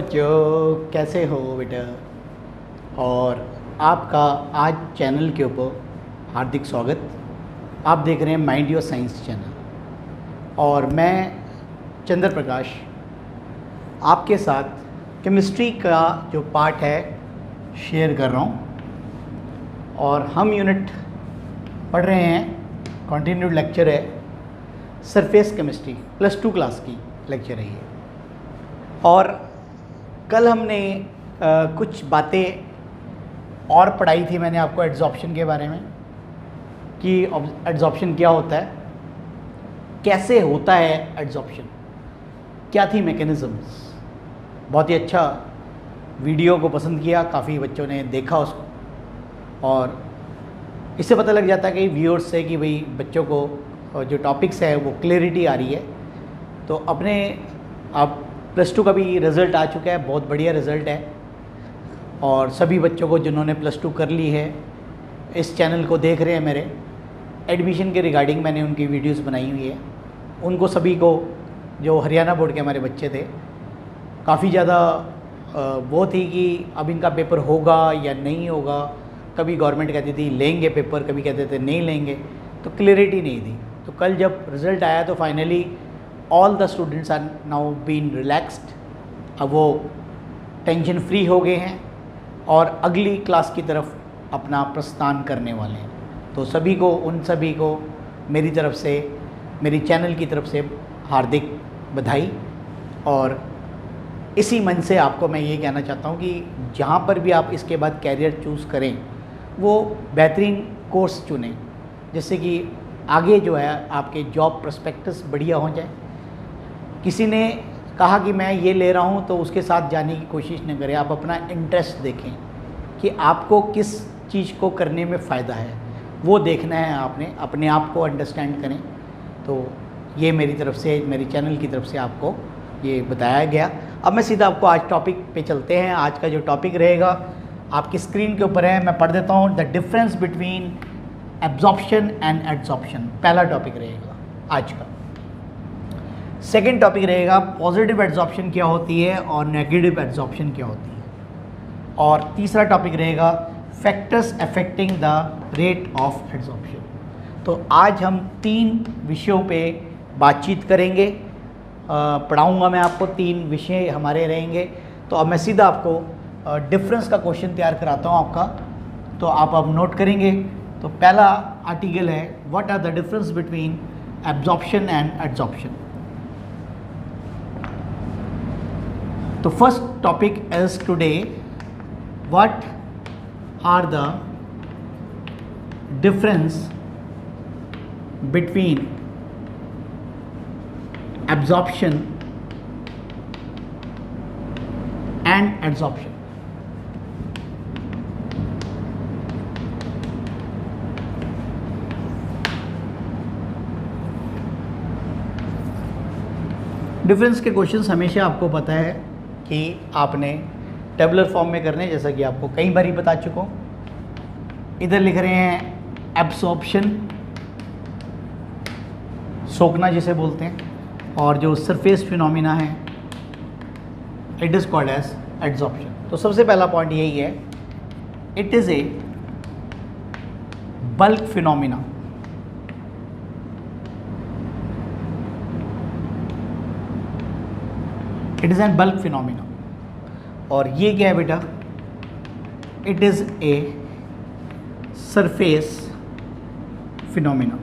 बच्चों, कैसे हो बेटा। और आपका आज चैनल के ऊपर हार्दिक स्वागत। आप देख रहे हैं माइंड योर साइंस चैनल और मैं चंद्र प्रकाश आपके साथ केमिस्ट्री का जो पार्ट है शेयर कर रहा हूँ। और हम यूनिट पढ़ रहे हैं, कंटिन्यूड लेक्चर है, सरफेस केमिस्ट्री +2 क्लास की लेक्चर है ये। और कल हमने कुछ बातें और पढ़ाई थी, मैंने आपको एड्जॉर्प्शन के बारे में कि एड्जॉर्प्शन क्या होता है, कैसे होता है एड्जॉर्प्शन, क्या थी मैकेनिज़म्स। बहुत ही अच्छा वीडियो को पसंद किया, काफ़ी बच्चों ने देखा उसको और इससे पता लग जाता है कि व्यूअर्स से कि भाई बच्चों को जो टॉपिक्स है वो क्लैरिटी आ रही है। तो अपने आप +2 का भी रिज़ल्ट आ चुका है, बहुत बढ़िया रिज़ल्ट है। और सभी बच्चों को जिन्होंने +2 कर ली है इस चैनल को देख रहे हैं, मेरे एडमिशन के रिगार्डिंग मैंने उनकी वीडियोस बनाई हुई है। उनको सभी को, जो हरियाणा बोर्ड के हमारे बच्चे थे, काफ़ी ज़्यादा वो थी कि अब इनका पेपर होगा या नहीं होगा। कभी गवर्नमेंट कहती थी लेंगे पेपर, कभी कहते थे नहीं लेंगे, तो क्लैरिटी नहीं थी। तो कल जब रिज़ल्ट आया तो finally all the students are now been relaxed. अब वो टेंशन फ्री हो गए हैं और अगली क्लास की तरफ अपना प्रस्थान करने वाले हैं। तो सभी को, उन सभी को मेरी तरफ से, मेरी चैनल की तरफ से हार्दिक बधाई। और इसी मन से आपको मैं ये कहना चाहता हूँ कि जहाँ पर भी आप इसके बाद कैरियर चूज़ करें वो बेहतरीन कोर्स चुनें, जिससे कि आगे जो है आपके जॉब प्रोस्पेक्टस बढ़िया हो जाए। किसी ने कहा कि मैं ये ले रहा हूँ तो उसके साथ जाने की कोशिश न करें। आप अपना इंटरेस्ट देखें कि आपको किस चीज़ को करने में फ़ायदा है, वो देखना है आपने, अपने आप को अंडरस्टैंड करें। तो ये मेरी तरफ से, मेरी चैनल की तरफ से आपको ये बताया गया। अब मैं सीधा आपको आज टॉपिक पे चलते हैं। आज का जो टॉपिक रहेगा आपकी स्क्रीन के ऊपर है, मैं पढ़ देता हूँ। The difference between absorption and adsorption पहला टॉपिक रहेगा आज का। सेकेंड टॉपिक रहेगा पॉजिटिव एड्जॉर्प्शन क्या होती है और नेगेटिव एड्जॉर्प्शन क्या होती है। और तीसरा टॉपिक रहेगा factors affecting the rate of adsorption. तो आज हम 3 विषयों पे बातचीत करेंगे। पढ़ाऊँगा मैं आपको, 3 विषय हमारे रहेंगे। तो अब मैं सीधा आपको डिफरेंस का क्वेश्चन तैयार कराता हूँ आपका, तो आप अब नोट करेंगे। तो पहला आर्टिकल है, what are the difference between absorption and adsorption. तो first topic is today, what are the difference between absorption and adsorption. Difference के क्वेश्चंस हमेशा आपको पता है कि आपने टेबुलर फॉर्म में करने, जैसा कि आपको कई बार ही बता चुका हूँ। इधर लिख रहे हैं एब्सॉर्प्शन, सोखना जिसे बोलते हैं, और जो सरफेस फिनोमिना है it is called as adsorption. तो सबसे पहला पॉइंट यही है, it is a bulk phenomena. It is an bulk phenomena. और ये क्या है बेटा, it is a surface phenomena.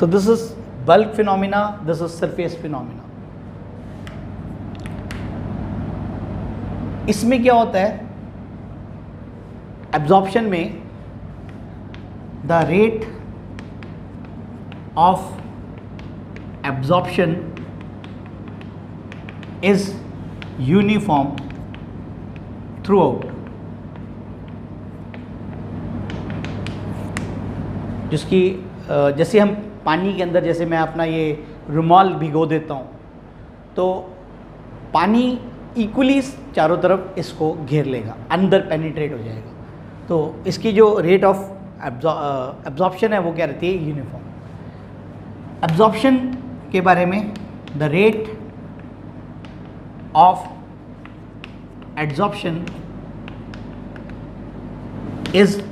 तो this is bulk phenomena, this is surface phenomena. इसमें क्या होता है, एब्जॉर्प्शन में the rate of absorption is uniform throughout। जिसकी जैसे हम पानी के अंदर, जैसे मैं अपना ये रुमाल भिगो देता हूँ तो पानी इक्वली चारों तरफ इसको घेर लेगा, अंदर पेनिट्रेट हो जाएगा। तो इसकी जो रेट ऑफ एब्जॉर्प्शन है वो क्या रहती है, यूनिफॉर्म। एब्जॉर्प्शन के बारे में the rate of adsorption is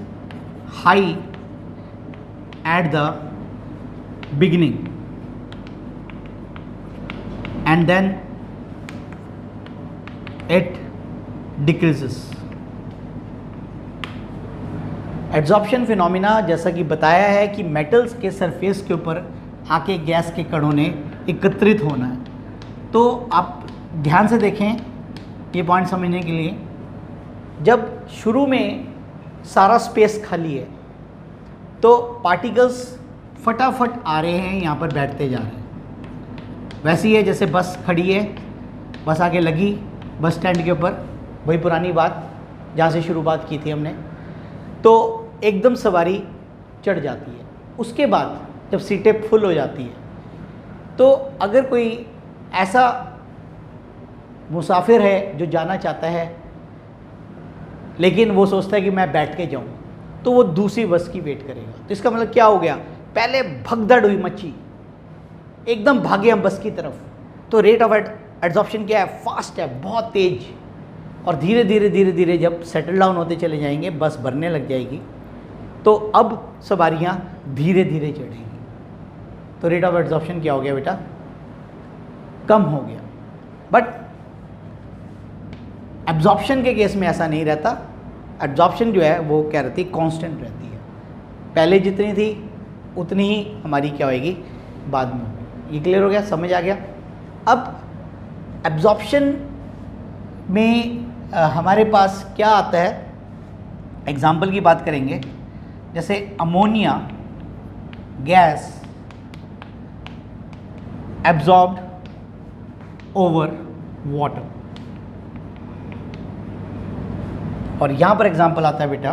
high at the beginning and then it decreases. Adsorption phenomena जैसा कि बताया है कि मेटल्स के सरफेस के ऊपर आके गैस के कणों ने एकत्रित होना है। तो आप ध्यान से देखें ये पॉइंट समझने के लिए, जब शुरू में सारा स्पेस खाली है तो पार्टिकल्स फटाफट आ रहे हैं, यहाँ पर बैठते जा रहे हैं। वैसे ही है जैसे बस खड़ी है, बस आके लगी बस स्टैंड के ऊपर, वही पुरानी बात जहाँ से शुरुआत की थी हमने। तो एकदम सवारी चढ़ जाती है। उसके बाद जब सीटें फुल हो जाती है तो अगर कोई ऐसा मुसाफिर है जो जाना चाहता है लेकिन वो सोचता है कि मैं बैठ के जाऊँ, तो वो दूसरी बस की वेट करेगा। तो इसका मतलब क्या हो गया, पहले भगदड़ हुई मची, एकदम भागे हम बस की तरफ। तो रेट ऑफ एड्जॉर्प्शन क्या है, फास्ट है, बहुत तेज। और धीरे धीरे धीरे धीरे जब सेटल डाउन होते चले जाएंगे, बस भरने लग जाएगी, तो अब सवारियां धीरे धीरे चढ़ेंगी। तो रेट ऑफ एड्जॉर्प्शन क्या हो गया बेटा, कम हो गया। बट एब्जॉर्प्शन के केस में ऐसा नहीं रहता। एब्जॉर्प्शन जो है वो क्या रहती है, कांस्टेंट रहती है। पहले जितनी थी उतनी ही हमारी क्या होएगी, बाद में होगी। ये क्लियर हो गया, समझ आ गया। अब एब्जॉर्प्शन में हमारे पास क्या आता है, एग्जाम्पल की बात करेंगे। जैसे ammonia gas absorbed over water, और यहाँ पर एग्जाम्पल आता है बेटा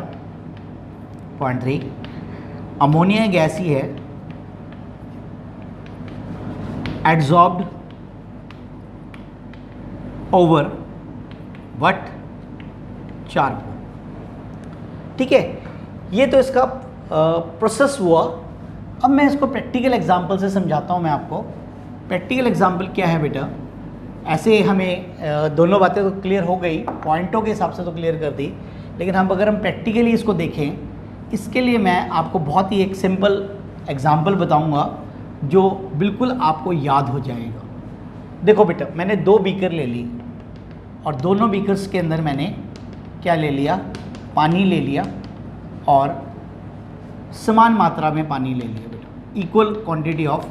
पॉइंट 3, अमोनिया गैस ही है एब्जॉर्ब्ड ओवर व्हाट, चारकोल। ठीक है, ये तो इसका प्रोसेस हुआ। अब मैं इसको प्रैक्टिकल एग्जांपल से समझाता हूँ मैं आपको। प्रैक्टिकल एग्जांपल क्या है बेटा, ऐसे हमें दोनों बातें तो क्लियर हो गई, पॉइंटों के हिसाब से तो क्लियर कर दी, लेकिन अगर हम प्रैक्टिकली इसको देखें, इसके लिए मैं आपको बहुत ही एक सिंपल एग्जांपल बताऊंगा जो बिल्कुल आपको याद हो जाएगा। देखो बेटा, मैंने 2 बीकर ले ली और दोनों बीकर्स के अंदर मैंने क्या ले लिया, पानी ले लिया, और समान मात्रा में पानी ले लिया बेटा, equal quantity of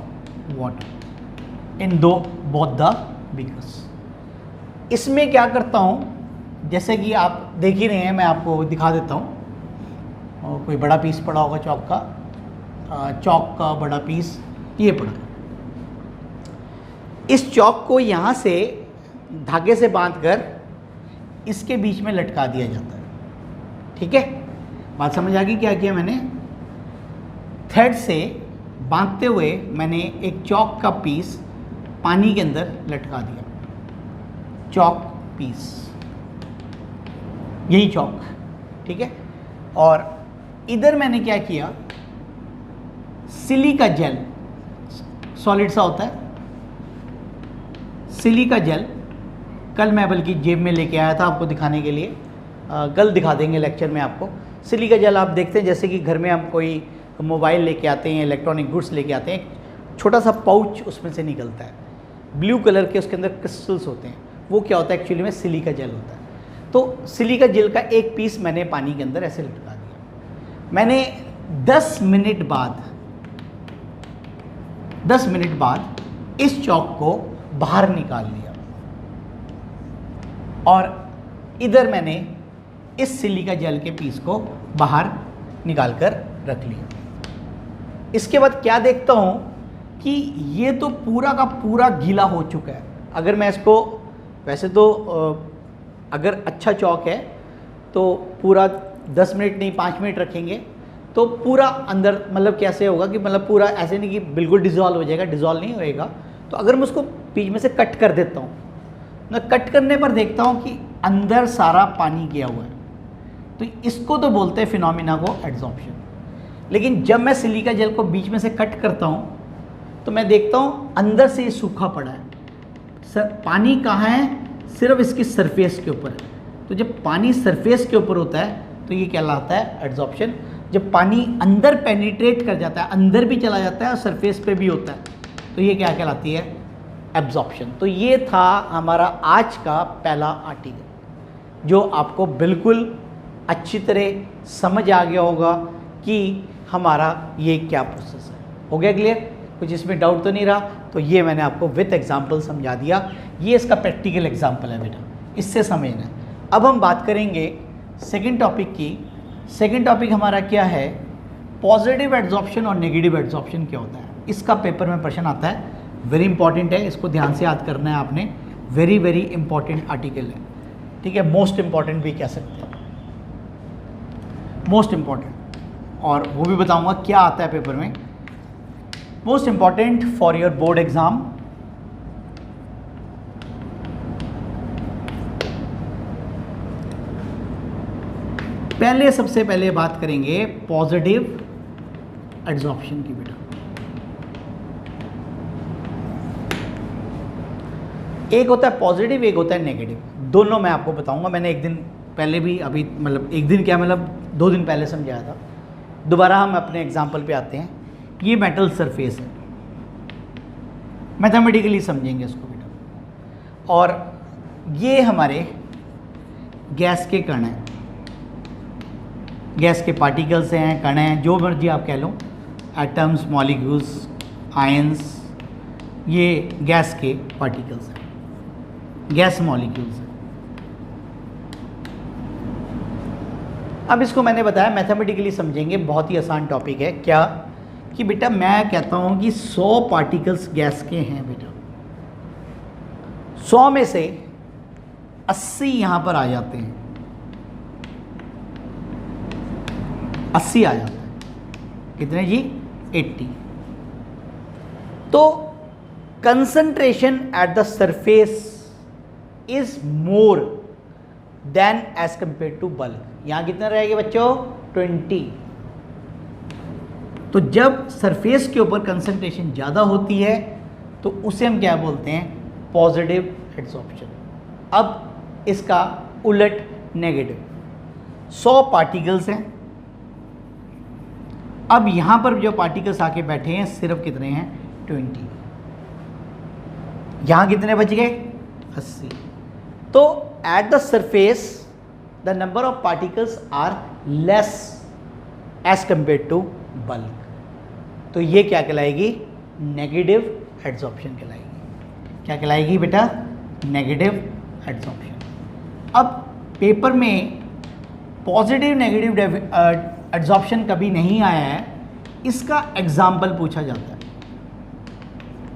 water in both the beakers. इसमें क्या करता हूँ, जैसे कि आप देख ही रहे हैं, मैं आपको दिखा देता हूँ। और कोई बड़ा पीस पड़ा होगा चौक का, चौक का बड़ा पीस ये पड़ा। इस चौक को यहाँ से धागे से बांधकर इसके बीच में लटका दिया जाता है। ठीक है, बात समझ आ गई क्या किया मैंने? थ्रेड से बांधते हुए मैंने एक चौक का पीस पानी के अंदर लटका दिया, चौक पीस, यही चौक। ठीक है, और इधर मैंने क्या किया, सिलिका जेल, सॉलिड सा होता है सिलिका जेल, कल मैं बल्कि जेब में लेके आया था आपको दिखाने के लिए, कल दिखा देंगे लेक्चर में आपको। सिलिका जेल आप देखते हैं जैसे कि घर में हम कोई मोबाइल लेके आते हैं, इलेक्ट्रॉनिक गुड्स लेके आते हैं, एक छोटा सा पाउच उसमें से निकलता है, ब्लू कलर के, उसके अंदर क्रिस्टल्स होते हैं, वो क्या होता है एक्चुअली में सिलिका जेल होता है। तो सिलिका जेल का एक पीस मैंने पानी के अंदर ऐसे लटका दिया। मैंने 10 मिनट बाद इस चौक को बाहर निकाल लिया और इधर मैंने इस सिलिका जेल के पीस को बाहर निकाल कर रख लिया। इसके बाद क्या देखता हूं कि ये तो पूरा का पूरा गीला हो चुका है। अगर मैं इसको, वैसे तो अगर अच्छा चौक है तो पूरा 10 मिनट नहीं 5 मिनट रखेंगे तो पूरा अंदर, मतलब कैसे होगा कि मतलब पूरा ऐसे नहीं कि बिल्कुल डिज़ोल्व हो जाएगा, डिज़ोल्व नहीं होएगा। तो अगर मैं उसको बीच में से कट कर देता हूँ, मैं कट करने पर देखता हूँ कि अंदर सारा पानी गया हुआ है, तो इसको तो बोलते हैं फिनोमिना को एड्जॉर्प्शन। लेकिन जब मैं सिलिका जेल को बीच में से कट करता हूँ तो मैं देखता हूँ अंदर से ये सूखा पड़ा है, सर पानी कहाँ है, सिर्फ इसकी सरफेस के ऊपर है। तो जब पानी सरफेस के ऊपर होता है तो ये कहलाता है एड्जॉर्प्शन। जब पानी अंदर पेनिट्रेट कर जाता है, अंदर भी चला जाता है और सरफेस पे भी होता है, तो ये क्या कहलाती है, एब्जॉर्प्शन। तो ये था हमारा आज का पहला आर्टिकल, जो आपको बिल्कुल अच्छी तरह समझ आ गया होगा कि हमारा ये क्या प्रोसेस है। हो गया क्लियर? कुछ इसमें डाउट तो नहीं रहा? तो ये मैंने आपको विथ एग्जांपल समझा दिया। ये इसका प्रैक्टिकल एग्जांपल है बेटा, इससे समझना है। अब हम बात करेंगे सेकंड टॉपिक की। सेकंड टॉपिक हमारा क्या है, पॉजिटिव एड्जॉर्प्शन और नेगेटिव एड्जॉर्प्शन क्या होता है। इसका पेपर में प्रश्न आता है, वेरी इंपॉर्टेंट है, इसको ध्यान से याद करना है आपने। वेरी वेरी इंपॉर्टेंट आर्टिकल है, ठीक है, मोस्ट इंपॉर्टेंट भी कह सकते हैं, मोस्ट इंपॉर्टेंट। और वो भी बताऊंगा क्या आता है पेपर में। Most important for your board exam. पहले सबसे पहले बात करेंगे पॉजिटिव एड्जॉर्प्शन की बेटा। एक होता है पॉजिटिव, एक होता है नेगेटिव। दोनों मैं आपको बताऊंगा। मैंने एक दिन पहले भी, अभी मतलब एक दिन क्या, मतलब 2 दिन पहले समझाया था। दोबारा हम अपने एग्जाम्पल पे आते हैं। ये मेटल सरफेस है, मैथमेटिकली समझेंगे इसको बेटा। और ये हमारे गैस के कण हैं, गैस के पार्टिकल्स हैं, कण हैं, जो मर्जी आप कह लो, एटम्स, मॉलिक्यूल्स, आयंस, ये गैस के पार्टिकल्स हैं, गैस मॉलिक्यूल्स हैं। अब इसको मैंने बताया मैथमेटिकली समझेंगे, बहुत ही आसान टॉपिक है। क्या कि बेटा मैं कहता हूँ कि 100 पार्टिकल्स गैस के हैं बेटा, 100 में से 80 यहाँ पर आ जाते हैं, 80 आ जाते हैं। कितने जी? 80। तो concentration at the surface is more than as compare to bulk. यहां कितने रहेंगे बच्चों? 20। तो जब सरफेस के ऊपर कंसंट्रेशन ज़्यादा होती है तो उसे हम क्या बोलते हैं? Positive adsorption. अब इसका उलट नेगेटिव। 100 पार्टिकल्स हैं, अब यहां पर जो पार्टिकल्स आके बैठे हैं सिर्फ कितने हैं? 20। यहां कितने बच गए? 80। तो at the surface the number of particles are less as compare to bulk. तो ये क्या कहलाएगी? नेगेटिव एड्जॉर्प्शन कहलाएगी। क्या कहलाएगी बेटा? Negative adsorption. अब पेपर में पॉजिटिव नेगेटिव एड्जॉर्प्शन कभी नहीं आया है, इसका एग्जाम्पल पूछा जाता है।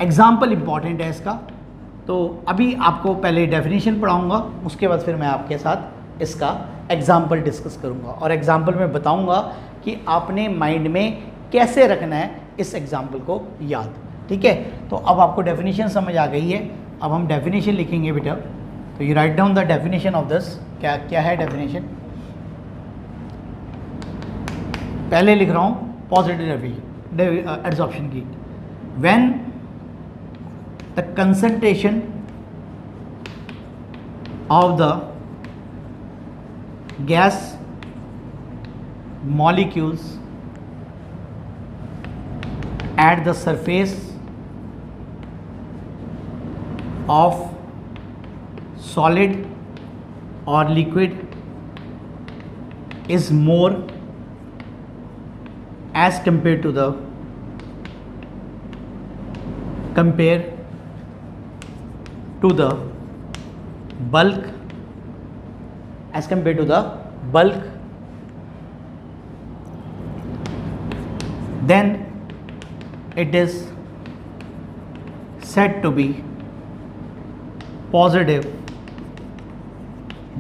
एग्जाम्पल इंपॉर्टेंट है इसका। तो अभी आपको पहले डेफिनेशन पढ़ाऊंगा, उसके बाद फिर मैं आपके साथ इसका एग्जाम्पल डिस्कस करूंगा और एग्जाम्पल में बताऊंगा कि आपने माइंड में कैसे रखना है इस एग्जाम्पल को याद। ठीक है, तो अब आपको डेफिनेशन समझ आ गई है। अब हम डेफिनेशन लिखेंगे बेटा। तो you write down the definition of this. क्या क्या है डेफिनेशन? पहले लिख रहा हूँ पॉजिटिव एड्जॉर्प्शन की। When the concentration of the gas molecules at the surface of solid or liquid is more as compared to the bulk, as compared to the bulk, then it is said to be positive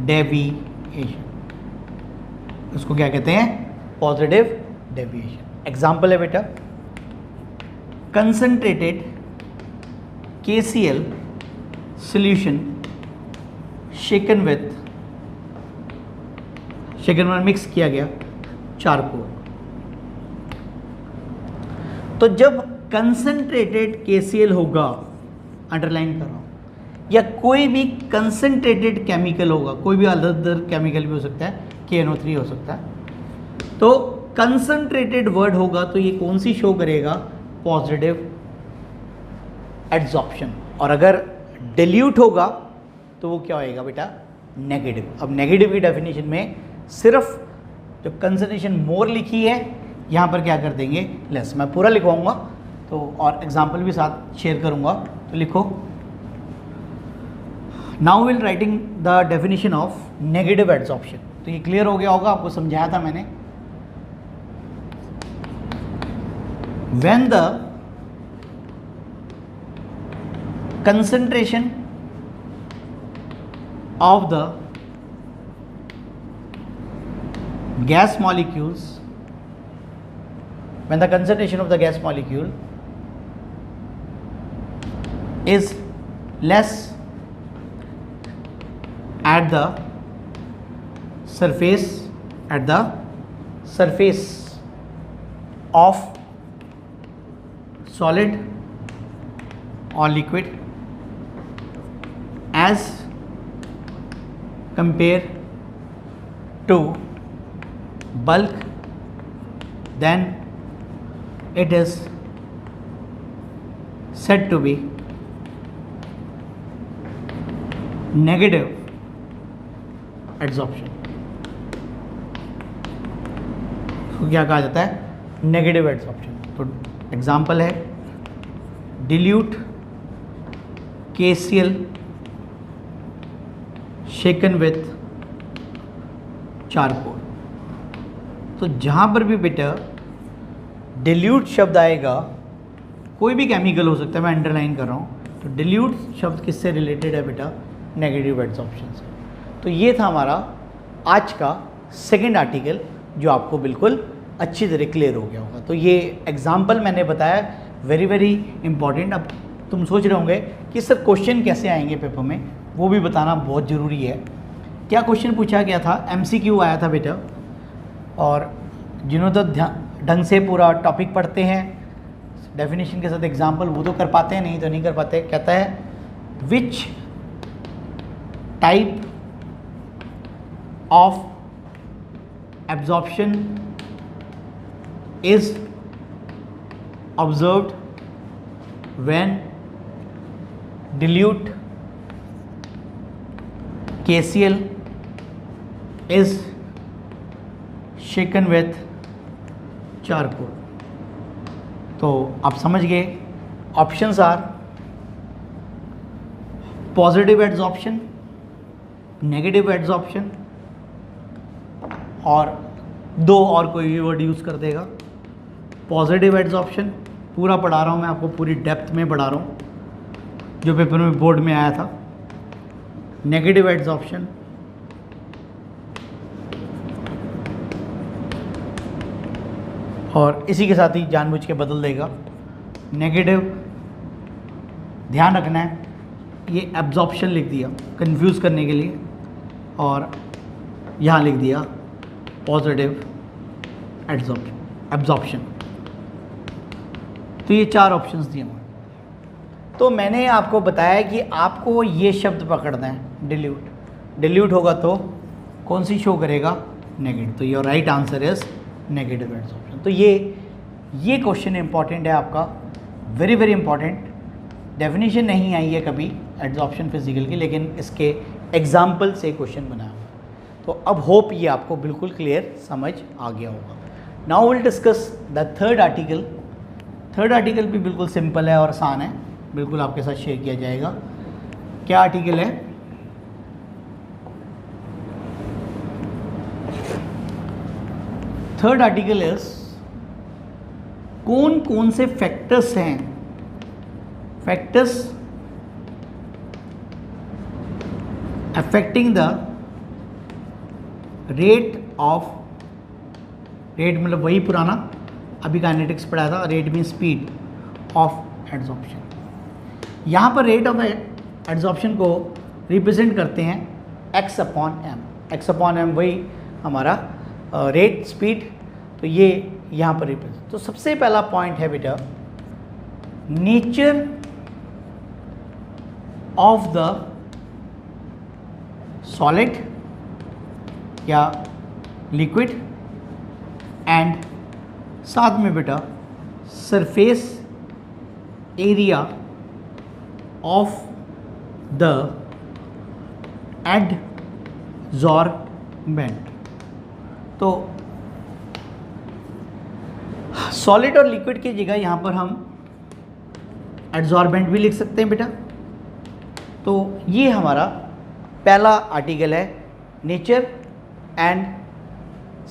deviation। उसको क्या कहते हैं? Positive deviation. Example है बेटा, concentrated KCl solution shaken with mix किया गया charcoal. तो जब कंसंट्रेटेड KCl होगा, अंडरलाइन कर रहा हूँ, या कोई भी कंसंट्रेटेड केमिकल होगा, कोई भी अदर केमिकल भी हो सकता है, KNO3 हो सकता है। तो कंसंट्रेटेड वर्ड होगा तो ये कौन सी शो करेगा, पॉजिटिव एड्सॉर्प्शन, और अगर डिल्यूट होगा तो वो क्या होएगा बेटा, नेगेटिव। अब नेगेटिव की डेफिनेशन में सिर्फ जो कंसंट्रेशन मोर लिखी है यहाँ पर क्या कर देंगे, लेस। मैं पूरा लिखवाऊंगा तो और एग्जाम्पल भी साथ शेयर करूंगा, तो लिखो। Now will writing the definition of negative adsorption. तो ये क्लियर हो गया होगा, आपको समझाया था मैंने। When the concentration of the gas molecules, when the concentration of the gas molecule is less at the surface of solid or liquid as compared to bulk, then it is said to be negative adsorption। तो क्या कहा जाता है, negative adsorption. तो example है dilute KCl shaken with charcoal. तो जहाँ पर भी बेटा डिल्यूट शब्द आएगा, कोई भी केमिकल हो सकता है, मैं अंडरलाइन कर रहा हूँ, तो डिल्यूट शब्द किससे रिलेटेड है बेटा, नेगेटिव एड्सॉर्प्शन से। तो ये था हमारा आज का सेकंड आर्टिकल, जो आपको बिल्कुल अच्छी तरह क्लियर हो गया होगा। तो ये एग्जाम्पल मैंने बताया, वेरी वेरी इंपॉर्टेंट। अब तुम सोच रहे होंगे कि सर क्वेश्चन कैसे आएंगे पेपर में, वो भी बताना बहुत ज़रूरी है। क्या क्वेश्चन पूछा गया था, MCQ आया था बेटा, और जिन्होंने तो ढंग से पूरा टॉपिक पढ़ते हैं डेफिनेशन के साथ एग्जाम्पल, वो तो कर पाते हैं, नहीं तो नहीं कर पाते। कहता है which type of absorption is observed when dilute KCl is shaken with charcoal। तो आप समझ गए, options are positive adsorption, negative adsorption, और दो और कोई भी वर्ड यूज़ कर देगा। पॉजिटिव एड्सॉर्प्शन पूरा पढ़ा रहा हूँ मैं आपको, पूरी डेप्थ में पढ़ा रहा हूँ, जो पेपर में बोर्ड में आया था। नेगेटिव एड्सॉर्प्शन, और इसी के साथ ही जानबूझ के बदल देगा। नेगेटिव, ध्यान रखना है, ये एब्जॉर्प्शन लिख दिया कंफ्यूज करने के लिए, और यहाँ लिख दिया पॉजिटिव एब्जॉर्प्शन। तो ये चार ऑप्शंस दिए हुए। तो मैंने आपको बताया कि आपको ये शब्द पकड़ना है, डिल्यूट। डिल्यूट होगा तो कौन सी शो करेगा, नेगेटिव। तो your right answer is negative adsorption. तो ये क्वेश्चन इंपॉर्टेंट है आपका, वेरी वेरी इंपॉर्टेंट। डेफिनेशन नहीं आई है कभी एड्सॉर्प्शन फिजिकल की, लेकिन इसके एग्जाम्पल से क्वेश्चन बना हुआ। तो अब होप ये आपको बिल्कुल क्लियर समझ आ गया होगा। Now will discuss the third article. Third article भी बिल्कुल सिंपल है और आसान है, बिल्कुल आपके साथ शेयर किया जाएगा। क्या आर्टिकल है, थर्ड आर्टिकल इज कौन कौन से फैक्टर्स हैं, factors affecting the rate of, rate मतलब वही पुराना अभी काइनेटिक्स पढ़ाया था, rate mean speed of adsorption. यहाँ पर रेट ऑफ एड्सॉर्प्शन को रिप्रेजेंट करते हैं x upon m। x upon m वही हमारा रेट स्पीड, तो ये यहाँ पर रिप्रेजेंट। तो सबसे पहला पॉइंट है बेटा, नेचर ऑफ द सॉलिड या लिक्विड एंड साथ में बेटा surface area of the adsorbent. तो सॉलिड और लिक्विड की जगह यहाँ पर हम एडजॉर्बेंट भी लिख सकते हैं बेटा। तो ये हमारा पहला आर्टिकल है, nature and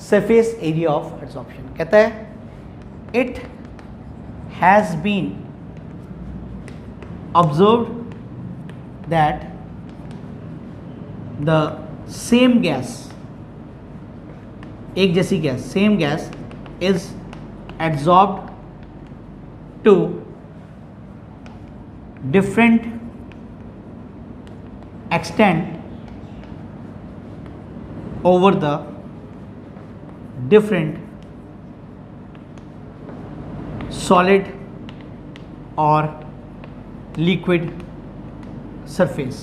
surface area of adsorption. कहता है it has been observed that the same gas, एक जैसी गैस, same gas is adsorbed to different extent over the different solid or liquid surface।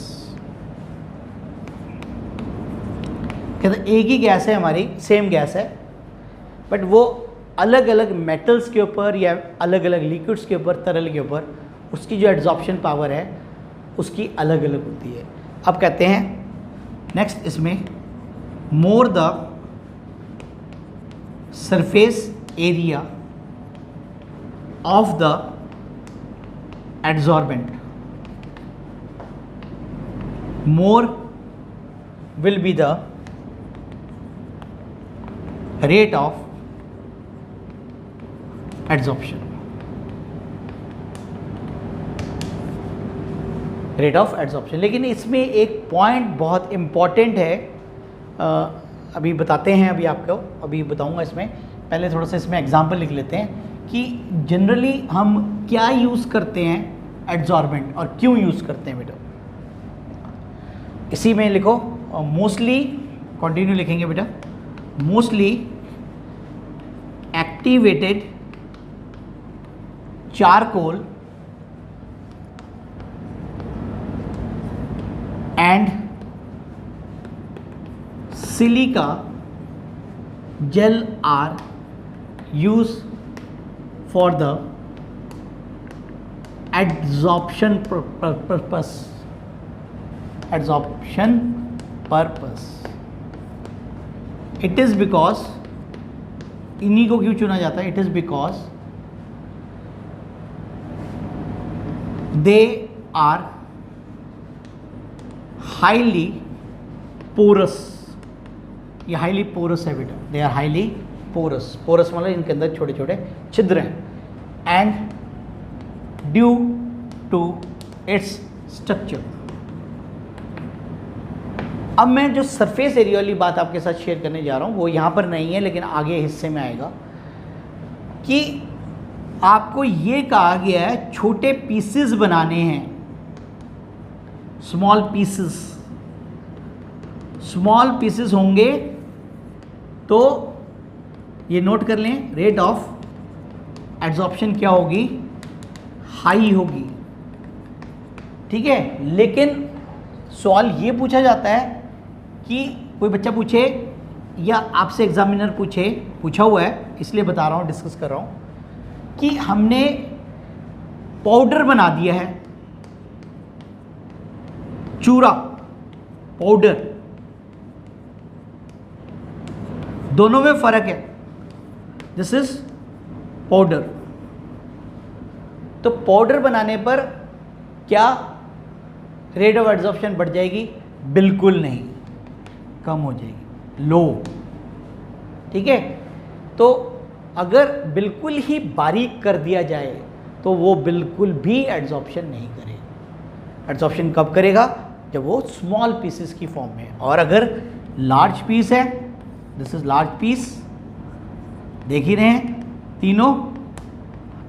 कहते एक ही गैस है हमारी, सेम गैस है, बट वो अलग अलग मेटल्स के ऊपर या अलग अलग लिक्विड्स के ऊपर, तरल के ऊपर, उसकी जो एड्जॉर्प्शन पावर है उसकी अलग अलग होती है। अब कहते हैं नेक्स्ट इसमें more the surface area of the adsorbent, more will be the rate of adsorption, rate of adsorption. लेकिन इसमें एक पॉइंट बहुत इम्पॉर्टेंट है, अभी बताते हैं, अभी बताऊंगा। इसमें पहले थोड़ा सा इसमें एग्जांपल लिख लेते हैं कि जनरली हम क्या यूज़ करते हैं एड्जॉर्बेंट और क्यों यूज़ करते हैं बेटा। इसी में लिखो मोस्टली, कंटिन्यू लिखेंगे बेटा, mostly activated charcoal and silica gel are used for the adsorption purpose, adsorption purpose। it is because, इन्हीं को क्यों चुना जाता है, it is because they are highly porous, ये हाईली पोरस है बेटा, they are highly porous, porous मतलब इनके अंदर छोटे छोटे छिद्र हैं, and due to its structure. अब मैं जो सरफेस एरिया वाली बात आपके साथ शेयर करने जा रहा हूँ वो यहाँ पर नहीं है, लेकिन आगे हिस्से में आएगा कि आपको ये कहा गया है छोटे पीसेस बनाने हैं, स्मॉल पीसेस, स्मॉल पीसेस होंगे तो ये नोट कर लें, रेट ऑफ एड्जॉर्प्शन क्या होगी, हाई होगी। ठीक है, लेकिन सवाल ये पूछा जाता है कि कोई बच्चा पूछे या आपसे एग्जामिनर पूछा हुआ है, इसलिए बता रहा हूँ, डिस्कस कर रहा हूँ कि हमने पाउडर बना दिया है, चूरा, पाउडर, दोनों में फर्क है। This is powder. तो पाउडर बनाने पर क्या रेट ऑफ एड्जॉर्प्शन बढ़ जाएगी? बिल्कुल नहीं, कम हो जाएगी, लो। ठीक है, तो अगर बिल्कुल ही बारीक कर दिया जाए तो वो बिल्कुल भी एड्जॉर्प्शन नहीं करेगा। एड्जॉर्प्शन कब करेगा? जब वो स्मॉल पीसेस की फॉर्म में। और अगर लार्ज पीस है, दिस इज लार्ज पीस, देख ही रहे हैं तीनों,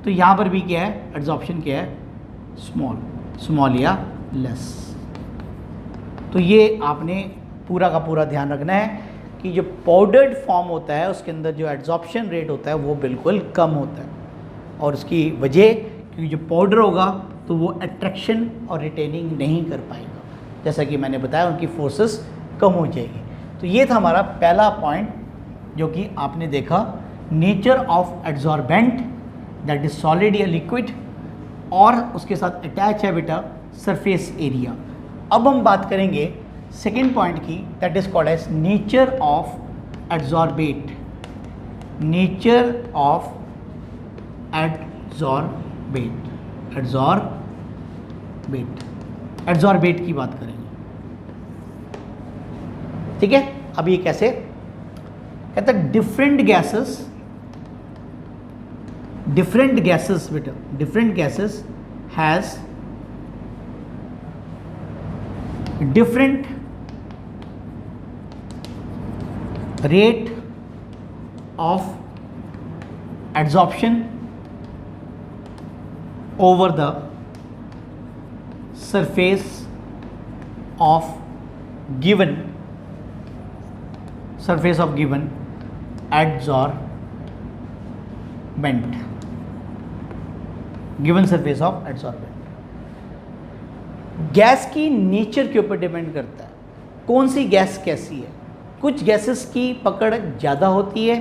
तो यहाँ पर भी क्या है, एड्जॉर्प्शन क्या है, स्मॉल, स्मॉल या लेस। तो ये आपने पूरा का पूरा ध्यान रखना है कि जो पाउडर्ड फॉर्म होता है उसके अंदर जो एड्जॉर्प्शन रेट होता है वो बिल्कुल कम होता है। और उसकी वजह, क्योंकि जो पाउडर होगा तो वो अट्रैक्शन और रिटेनिंग नहीं कर पाएगा, जैसा कि मैंने बताया उनकी फोर्सेस कम हो जाएगी। तो ये था हमारा पहला पॉइंट जो कि आपने देखा, nature of adsorbent that is solid या लिक्विड, और उसके साथ अटैच है बेटा सरफेस एरिया। अब हम बात करेंगे सेकेंड पॉइंट की, that is called as nature of adsorbate, nature of adsorbate, adsorbate की बात करेंगे। ठीक है, अब ये कैसे कहते हैं, डिफरेंट गैसेस बेटा, different gases has different rate of adsorption over the surface of given adsorbent, given surface of adsorbent। Gas की नेचर के ऊपर डिपेंड करता है कौन सी गैस कैसी है। कुछ गैसेस की पकड़ ज़्यादा होती है,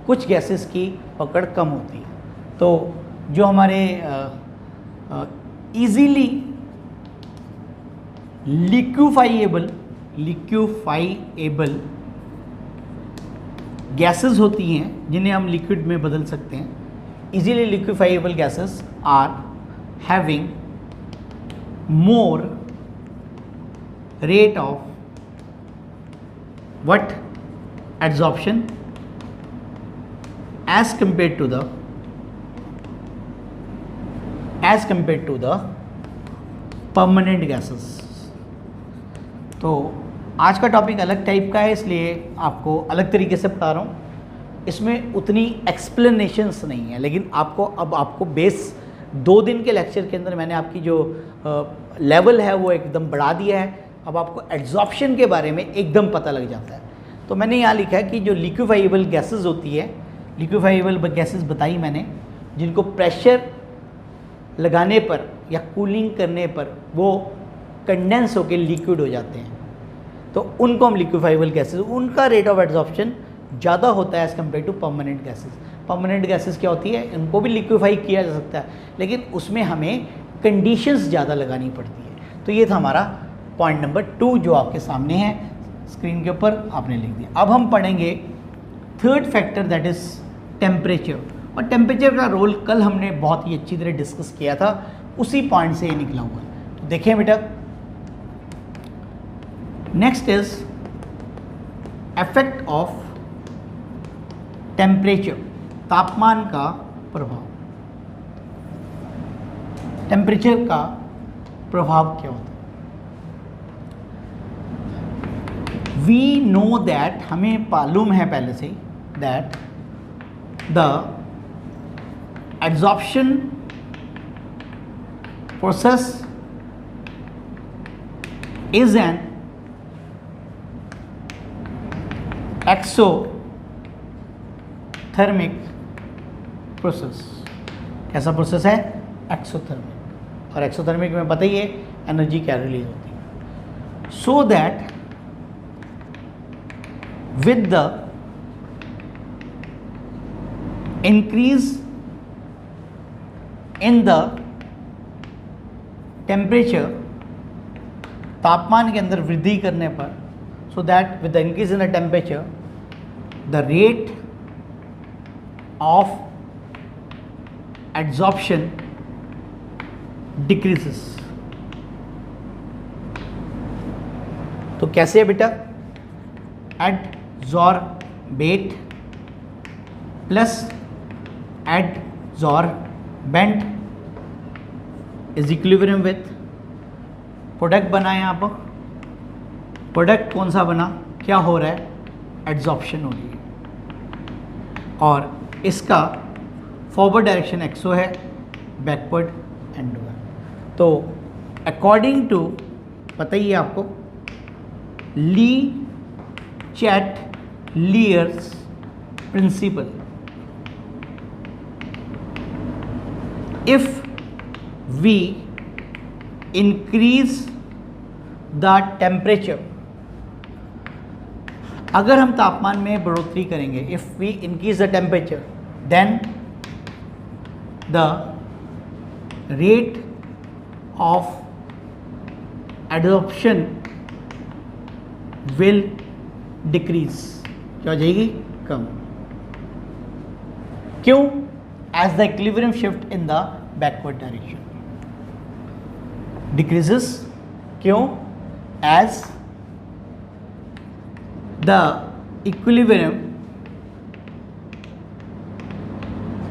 कुछ गैसेस की पकड़ कम होती है। तो जो हमारे इजीली लिक्विफाइएबल गैसेस होती हैं जिन्हें हम लिक्विड में बदल सकते हैं, easily liquefiable gases are having more rate of what adsorption as compared to the permanent gases. तो आज का टॉपिक अलग टाइप का है, इसलिए आपको अलग तरीके से बता रहा हूँ। इसमें उतनी एक्सप्लेनेशंस नहीं है, लेकिन आपको बेस 2 दिन के लेक्चर के अंदर मैंने आपकी जो लेवल है वो एकदम बढ़ा दिया है। अब आपको एड्सॉर्प्शन के बारे में एकदम पता लग जाता है। तो मैंने यहाँ लिखा है कि जो लिक्विफाइबल गैसेस होती है, लिक्विफाइबल गैसेस बताई मैंने, जिनको प्रेशर लगाने पर या कूलिंग करने पर वो कंडेंस होकर लिक्विड हो जाते हैं, तो उनको हम लिक्विफाइबल गैसेस, उनका रेट ऑफ एड्सॉर्प्शन ज़्यादा होता है as compare to permanent gases. Permanent gases क्या होती है, इनको भी लिक्विफाई किया जा सकता है, लेकिन उसमें हमें कंडीशंस ज़्यादा लगानी पड़ती है। तो ये था हमारा पॉइंट नंबर 2 जो आपके सामने है स्क्रीन के ऊपर आपने लिख दिया। अब हम पढ़ेंगे third factor, that is temperature. और टेम्परेचर का रोल कल हमने बहुत ही अच्छी तरह डिस्कस किया था, उसी पॉइंट से ये निकला हुआ है। तो देखें बेटा, next is effect of temperature, तापमान का प्रभाव। टेम्परेचर का प्रभाव क्या होता है? वी नो दैट, हमें मालूम है पहले से ही, that the adsorption process is an exothermic process। कैसा प्रोसेस है? एक्सोथर्मिक। और एक्सोथर्मिक में पता ही है एनर्जी क्या रिलीज होती है। So that with the increase in the temperature, तापमान के अंदर वृद्धि करने पर, so that with the increase in the temperature the rate of adsorption decreases। तो कैसे है बेटा? adsorbate plus adsorbent is equilibrium with product बना है। यहाँ पर प्रोडक्ट कौन सा बना, क्या हो रहा है? एड्सॉर्प्शन हो रही है, और इसका फॉरवर्ड डायरेक्शन एक्सो है, बैकवर्ड एंडो है। तो अकॉर्डिंग टू, पता ही है आपको, Le Chatelier's principle, if we increase the temperature, अगर हम तापमान में बढ़ोतरी करेंगे, if we increase the temperature then the rate of adsorption will decrease, क्या हो जाएगी, कम। क्यों? As the equilibrium shift in the backward direction decreases, क्यों? As the equilibrium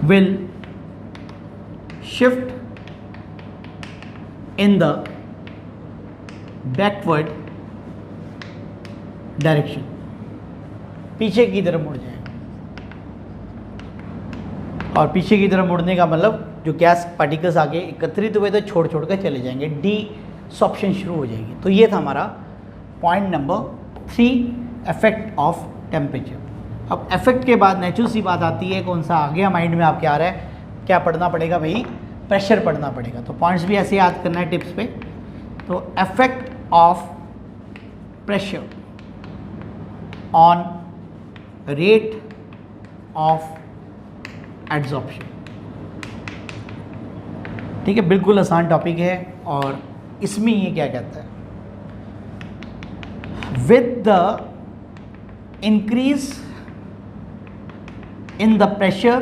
will shift in the backward direction, पीछे की तरफ मुड़ जाएगा। और पीछे की तरफ मुड़ने का मतलब जो गैस पार्टिकल्स आगे एकत्रित हुए तो छोड़ छोड़ कर चले जाएंगे, डीसॉर्प्शन शुरू हो जाएगी। तो ये था हमारा point number 3, effect of temperature. अब इफेक्ट के बाद नेचुरल सी बात आती है, कौन सा आ गया माइंड में आपके आ रहा है, क्या पढ़ना पड़ेगा भाई, प्रेशर पढ़ना पड़ेगा। तो पॉइंट्स भी ऐसे याद करना है टिप्स पे। तो effect of pressure on rate of adsorption, ठीक है, बिल्कुल आसान टॉपिक है। और इसमें ये क्या कहता है, with the increase in the pressure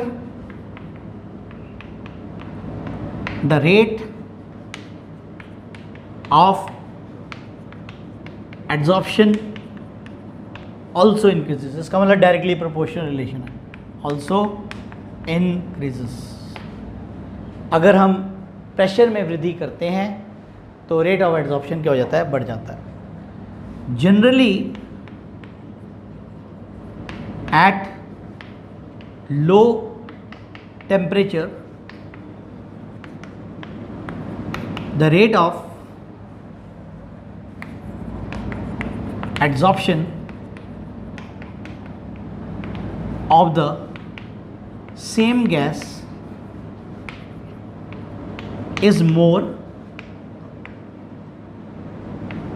the rate of adsorption also increases। इसका मतलब डायरेक्टली प्रोपोर्शनल रिलेशन है, also increases। अगर हम प्रेशर में वृद्धि करते हैं तो रेट ऑफ एडजॉर्प्शन क्या हो जाता है, बढ़ जाता है। Generally at low temperature the rate of adsorption of the same gas is more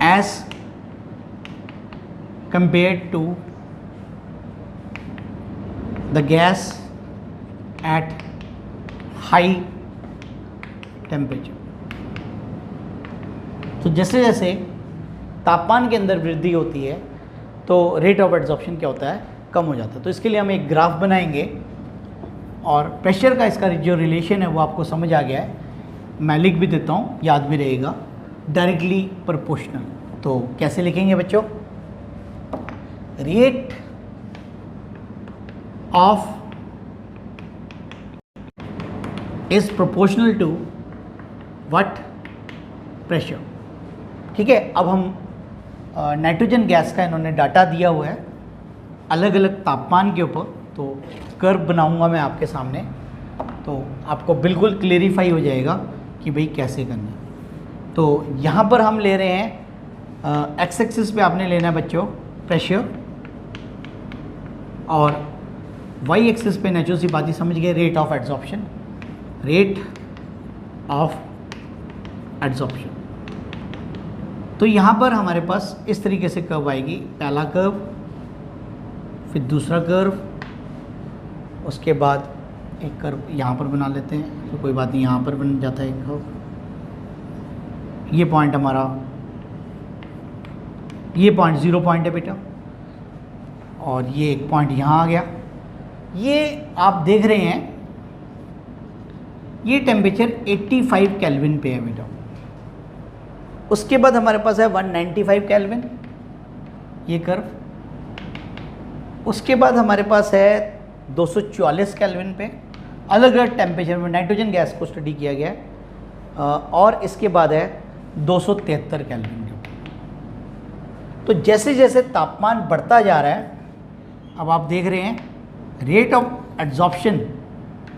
as compared to the gas at high temperature। तो जैसे जैसे तापमान के अंदर वृद्धि होती है तो रेट ऑफ एडजॉर्प्शन क्या होता है, कम हो जाता है। तो इसके लिए हम एक ग्राफ बनाएंगे और प्रेशर का इसका जो रिलेशन है वो आपको समझ आ गया है, मैं लिख भी देता हूँ, याद भी रहेगा, डायरेक्टली प्रोपोर्शनल। तो कैसे लिखेंगे बच्चों, rate of is proportional to what, pressure. ठीक है, अब हम नाइट्रोजन गैस का इन्होंने डाटा दिया हुआ है अलग अलग तापमान के ऊपर, तो कर्व बनाऊंगा मैं आपके सामने, तो आपको बिल्कुल क्लेरिफाई हो जाएगा कि भाई कैसे करना है। तो यहाँ पर हम ले रहे हैं एक्स एक्सिस पे आपने लेना है बच्चों प्रेशर, और वाई एक्सिस पे नेचुरल सी बात ही समझ गए, rate of adsorption, rate of adsorption. तो यहाँ पर हमारे पास इस तरीके से कर्व आएगी, पहला कर्व, फिर दूसरा कर्व, उसके बाद एक कर्व यहाँ पर बना लेते हैं, तो कोई बात नहीं, यहाँ पर बन जाता है एक कर्व। ये पॉइंट हमारा, ये पॉइंट 0 पॉइंट है बेटा, और ये एक पॉइंट यहाँ आ गया। ये आप देख रहे हैं ये टेम्परेचर 85 केल्विन पे है बेटा। उसके बाद हमारे पास है 195 केल्विन, ये कर्व। उसके बाद हमारे पास है 244 केल्विन पे, अलग अलग टेम्परेचर में नाइट्रोजन गैस को स्टडी किया गया है। और इसके बाद है 273 केल्विन के ऊपर। तो जैसे जैसे तापमान बढ़ता जा रहा है, अब आप देख रहे हैं रेट ऑफ एडजॉर्प्शन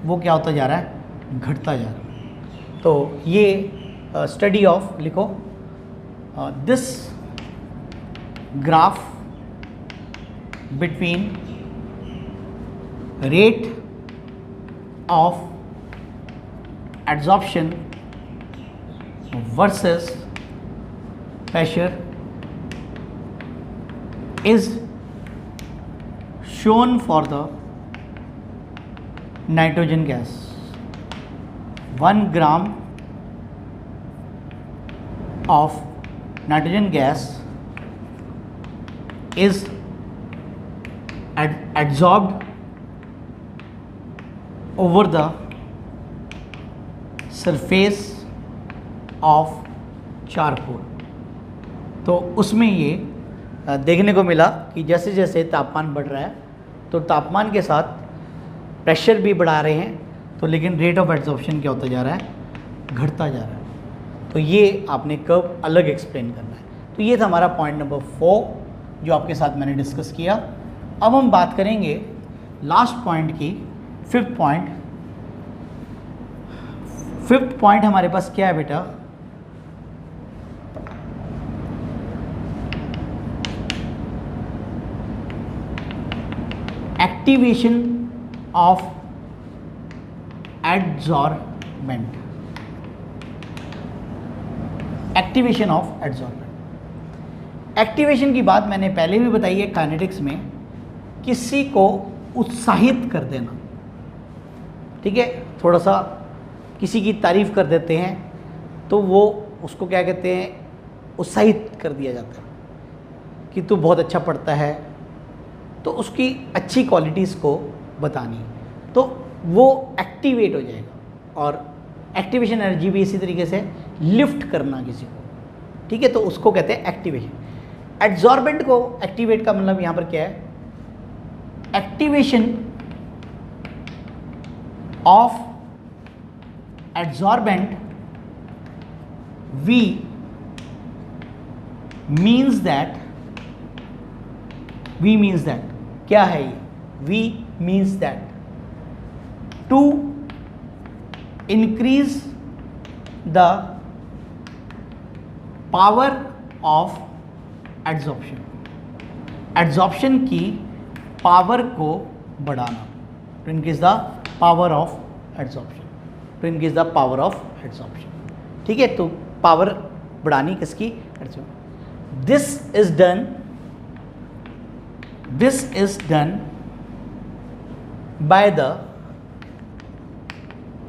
वो क्या होता जा रहा है, घटता जा रहा है। तो ये स्टडी ऑफ लिखो, this graph between rate of adsorption versus pressure is shown for the nitrogen gas. 1 gram of nitrogen gas is absorbed over the surface of charcoal. तो उसमें ये देखने को मिला कि जैसे जैसे तापमान बढ़ रहा है तो तापमान के साथ प्रेशर भी बढ़ा रहे हैं, तो लेकिन रेट ऑफ एब्जॉर्प्शन क्या होता जा रहा है, घटता जा रहा है। तो ये आपने कर्व अलग एक्सप्लेन करना है। तो ये था हमारा पॉइंट नंबर 4 जो आपके साथ मैंने डिस्कस किया। अब हम बात करेंगे लास्ट पॉइंट की, फिफ्थ पॉइंट। फिफ्थ पॉइंट हमारे पास क्या है बेटा, activation of adsorbent. Activation of adsorbent. Activation की बात मैंने पहले भी बताई है काइनेटिक्स में, किसी को उत्साहित कर देना, ठीक है, थोड़ा सा किसी की तारीफ कर देते हैं तो वो उसको क्या कहते हैं, उत्साहित कर दिया जाता है कि तू बहुत अच्छा पढ़ता है, तो उसकी अच्छी क्वालिटीज़ को बतानी, तो वो एक्टिवेट हो जाएगा। और एक्टिवेशन एनर्जी भी इसी तरीके से लिफ्ट करना किसी को, ठीक है, तो उसको कहते हैं एक्टिवेशन। एड्जॉर्बेंट को एक्टिवेट का मतलब यहाँ पर क्या है, activation of adsorbent we means that क्या है ये, we means that to increase the power of adsorption, adsorption की पावर को बढ़ाना, to increase the power of adsorption, to increase the power of adsorption, ठीक है। तो पावर बढ़ानी किसकी, adsorption. This is done by the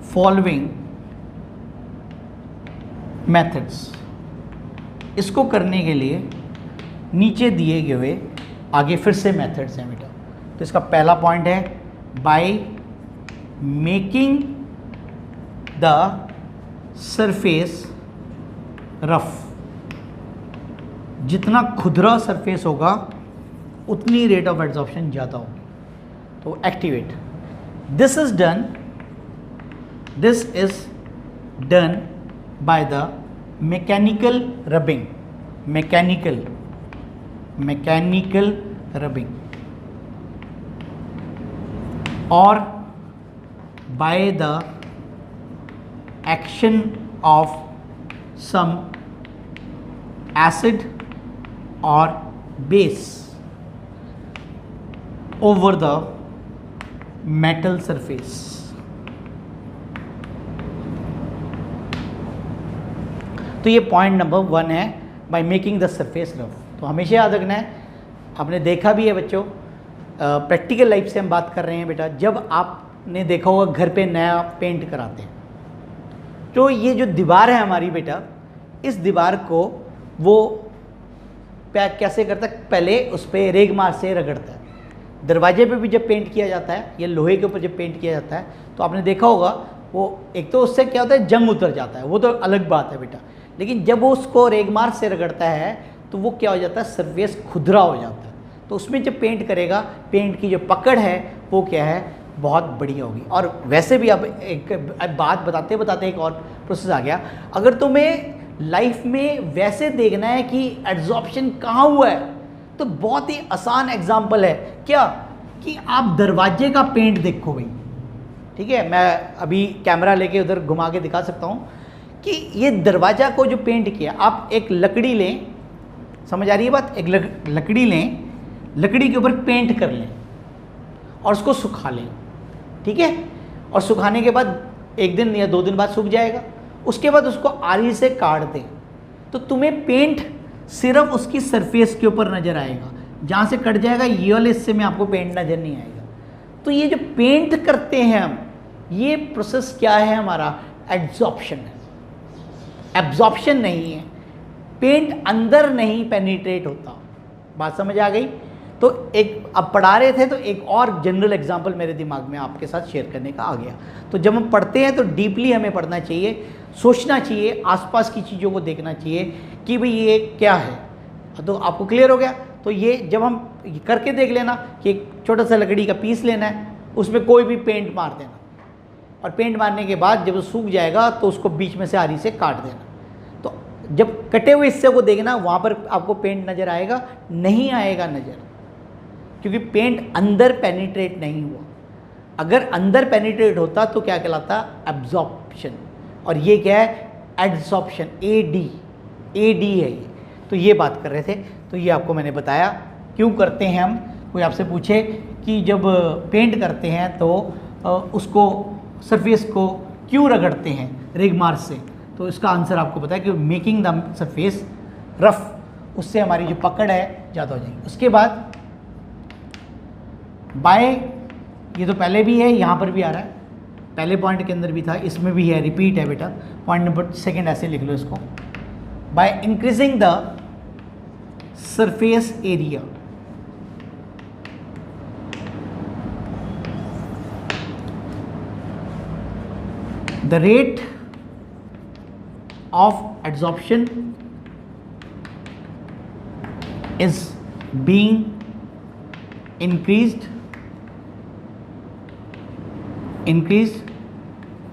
following methods. इसको करने के लिए नीचे दिए गए हुए आगे फिर से मेथड्स हैं बेटा। तो इसका पहला पॉइंट है by making the surface rough. जितना खुदरा सरफेस होगा उतनी रेट ऑफ एड्जॉर्प्शन ज़्यादा होगी, तो activate. This is done by the mechanical rubbing, mechanical rubbing, और by the action of some acid और base over the metal surface। तो ये पॉइंट नंबर 1 है, by making the surface rough. तो हमेशा याद रखना है, आपने देखा भी है बच्चों, प्रैक्टिकल लाइफ से हम बात कर रहे हैं बेटा। जब आपने देखा होगा घर पे नया पेंट कराते हैं, तो ये जो दीवार है हमारी बेटा, इस दीवार को वो कैसे करता है, पहले उस पर रेगमार से रगड़ता है। दरवाजे पे भी जब पेंट किया जाता है या लोहे के ऊपर जब पेंट किया जाता है, तो आपने देखा होगा वो एक तो उससे क्या होता है, जंग उतर जाता है, वो तो अलग बात है बेटा। लेकिन जब वो उसको रेगमार से रगड़ता है तो वो क्या हो जाता है, सरफेस खुदरा हो जाता है। तो उसमें जब पेंट करेगा, पेंट की जो पकड़ है वो क्या है, बहुत बढ़िया होगी। और वैसे भी अब एक बात बताते बताते एक और प्रोसेस आ गया। अगर तुम्हें लाइफ में वैसे देखना है कि एड्जॉर्प्शन कहाँ हुआ है, तो बहुत ही आसान एग्जाम्पल है क्या, कि आप दरवाजे का पेंट देखो भाई, ठीक है। मैं अभी कैमरा लेके उधर घुमा के दिखा सकता हूँ कि ये दरवाजा को जो पेंट किया, आप एक लकड़ी लें, समझ आ रही है बात, एक लकड़ी लें, लकड़ी के ऊपर पेंट कर लें और उसको सुखा लें, ठीक है। और सुखाने के बाद 1 दिन या 2 दिन बाद सूख जाएगा। उसके बाद उसको आरी से काट दें, तो तुम्हें पेंट सिर्फ उसकी सरफेस के ऊपर नज़र आएगा, जहाँ से कट जाएगा ये वाले हिस्से में आपको पेंट नज़र नहीं आएगा। तो ये जो पेंट करते हैं हम, ये प्रोसेस क्या है हमारा, एड्सॉर्प्शन है, एब्जॉर्प्शन नहीं है। पेंट अंदर नहीं पेनिट्रेट होता। बात समझ आ गई? तो एक अब पढ़ा रहे थे तो एक और जनरल एग्जांपल मेरे दिमाग में आपके साथ शेयर करने का आ गया। तो जब हम पढ़ते हैं तो डीपली हमें पढ़ना चाहिए, सोचना चाहिए, आसपास की चीज़ों को देखना चाहिए कि भाई ये क्या है। तो आपको क्लियर हो गया? तो ये जब हम करके देख लेना कि एक छोटा सा लकड़ी का पीस लेना है, उसमें कोई भी पेंट मार देना, और पेंट मारने के बाद जब वो सूख जाएगा तो उसको बीच में से आरी से काट देना। तो जब कटे हुए हिस्से को देखना, वहाँ पर आपको पेंट नज़र आएगा? नहीं आएगा नज़र, क्योंकि पेंट अंदर पेनिट्रेट नहीं हुआ। अगर अंदर पेनिट्रेट होता तो क्या कहलाता? एब्जॉर्प्शन। और ये क्या है? एड्सॉर्प्शन। AD है ये। तो ये बात कर रहे थे, तो ये आपको मैंने बताया क्यों करते हैं हम। कोई आपसे पूछे कि जब पेंट करते हैं तो उसको सरफेस को क्यों रगड़ते हैं रेगमार्क से, तो इसका आंसर आपको पता है कि मेकिंग द सरफेस रफ, उससे हमारी जो पकड़ है ज़्यादा हो जाएगी। उसके बाद बाय, ये तो पहले भी है, यहाँ पर भी आ रहा है, पहले पॉइंट के अंदर भी था, इसमें भी है, रिपीट है बेटा। पॉइंट नंबर 2 ऐसे लिख लो इसको, by increasing the surface area, the rate of adsorption is being increased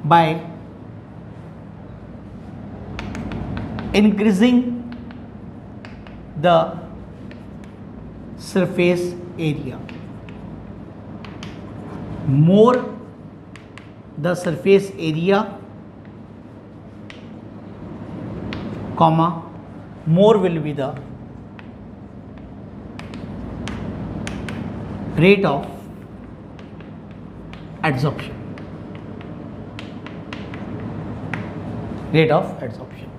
by increasing the surface area. More the surface area, comma, more will be the rate of adsorption. Rate of adsorption.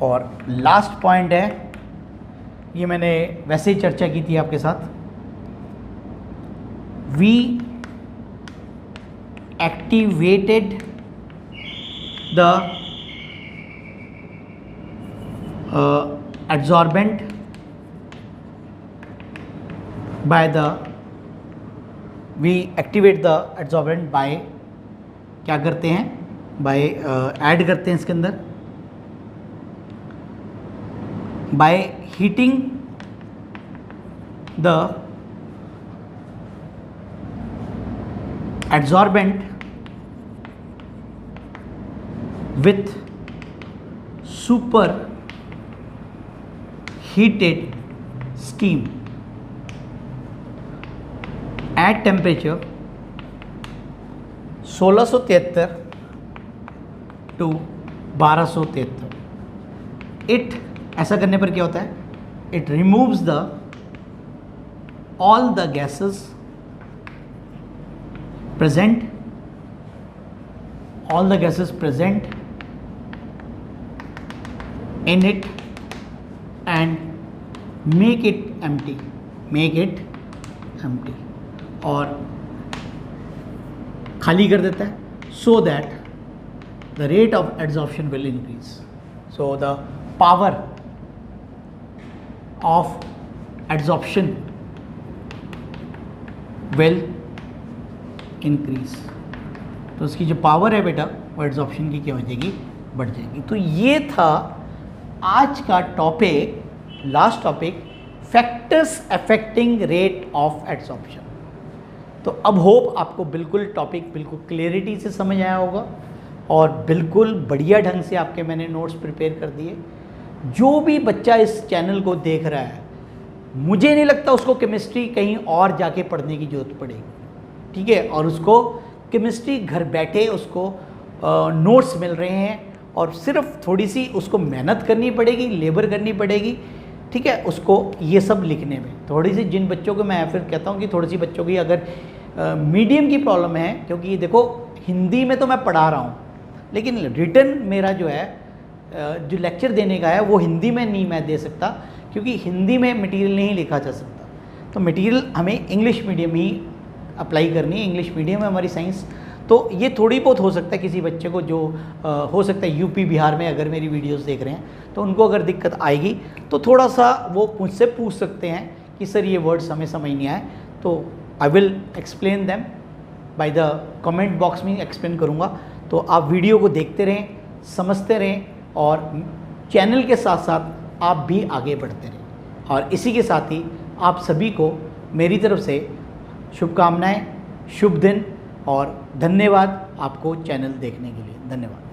और last point है, ये मैंने वैसे ही चर्चा की थी आपके साथ, we activated the adsorbent by the, we activate the adsorbent by, क्या करते हैं, by ऐड करते हैं इसके अंदर, by heating the adsorbent with super heated steam at temperature 1673 to 1273. It, ऐसा करने पर क्या होता है? It removes the all the gases present, all the gases present in it and make it empty, और खाली कर देता है, so that the rate of adsorption will increase. So the power of adsorption will increase. तो उसकी जो power है बेटा वो एड्सॉर्प्शन की क्या हो जाएगी? बढ़ जाएगी। तो ये था आज का topic, last topic, factors affecting rate of adsorption. तो अब होप आपको बिल्कुल टॉपिक बिल्कुल क्लियरिटी से समझ आया होगा और बिल्कुल बढ़िया ढंग से आपके मैंने नोट्स प्रिपेयर कर दिए। जो भी बच्चा इस चैनल को देख रहा है, मुझे नहीं लगता उसको केमिस्ट्री कहीं और जाके पढ़ने की ज़रूरत पड़ेगी, ठीक है। और उसको केमिस्ट्री घर बैठे उसको नोट्स मिल रहे हैं और सिर्फ थोड़ी सी उसको मेहनत करनी पड़ेगी, लेबर करनी पड़ेगी, ठीक है, उसको ये सब लिखने में। थोड़ी सी जिन बच्चों को मैं फिर कहता हूँ कि थोड़ी सी बच्चों की अगर मीडियम की प्रॉब्लम है, क्योंकि देखो हिंदी में तो मैं पढ़ा रहा हूँ लेकिन रिटन मेरा जो है जो लेक्चर देने का है वो हिंदी में नहीं मैं दे सकता, क्योंकि हिंदी में मटेरियल नहीं लिखा जा सकता, तो मटेरियल हमें इंग्लिश मीडियम ही अप्लाई करनी है। इंग्लिश मीडियम है हमारी साइंस, तो ये थोड़ी बहुत हो सकता है किसी बच्चे को जो हो सकता है यूपी बिहार में अगर मेरी वीडियोस देख रहे हैं तो उनको अगर दिक्कत आएगी तो थोड़ा सा वो मुझसे पूछ सकते हैं कि सर ये वर्ड्स हमें समझ नहीं आए, तो I will explain them by the comment box में एक्सप्लेन करूँगा। तो आप वीडियो को देखते रहें, समझते रहें और चैनल के साथ साथ आप भी आगे बढ़ते रहें। और इसी के साथ ही आप सभी को मेरी तरफ से शुभकामनाएं, शुभ दिन और धन्यवाद आपको चैनल देखने के लिए। धन्यवाद।